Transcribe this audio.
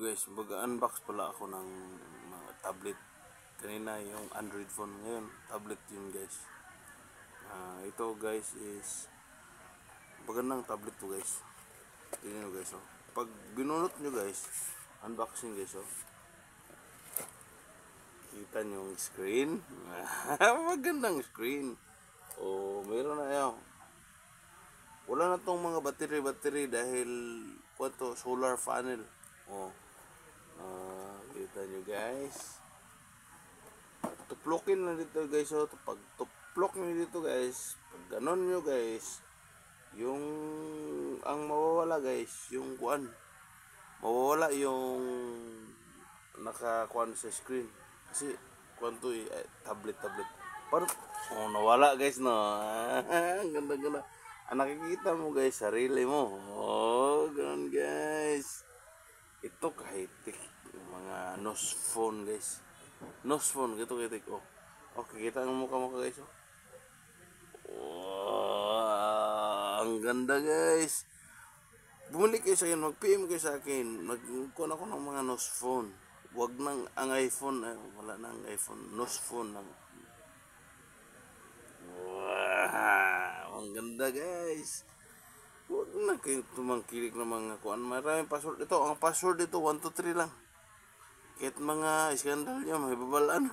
guys, mag-unbox pala ako ng mga tablet. Kanina yung Android phone, ngayon tablet yun guys. Ito guys is magandang tablet to guys. Tingnan nyo guys, oh. Pag binunot nyo guys, unboxing guys, oh. Kita nyo yung screen. Magandang screen. Oh, mayroon na yan. Wala na tong mga battery dahil solar panel. Oh. Kita nyo guys. Tuplokin na dito guys, oh. Pag tuplok nyo dito guys, pag ganon nyo guys, yung ang mawawala guys, yung kuan, mawawala yung nakakuan sa screen. Kasi kuan to tablet. Parang nawala guys, no. Ang ganda. Nakikita mo guys, sarili mo. Oh, ganun guys. Ito kahit mga nose phone guys. Nose phone, gitu kahit oh. Okay, kita ang mukha guys, oh. Wow, ang ganda guys. Bumalik kayo sa akin, mag-PM kayo sa akin. Magkuhan ako ng mga nose phone. Wag nang ang iPhone, wala nang iPhone, nose phone lang. Wow, ang ganda guys. Huwag na kayo tumangkilik ng mga kuan. Maraming password dito. Ang password dito 1, 2, 3 lang. Kahit mga iskandal nyo, may babalaan.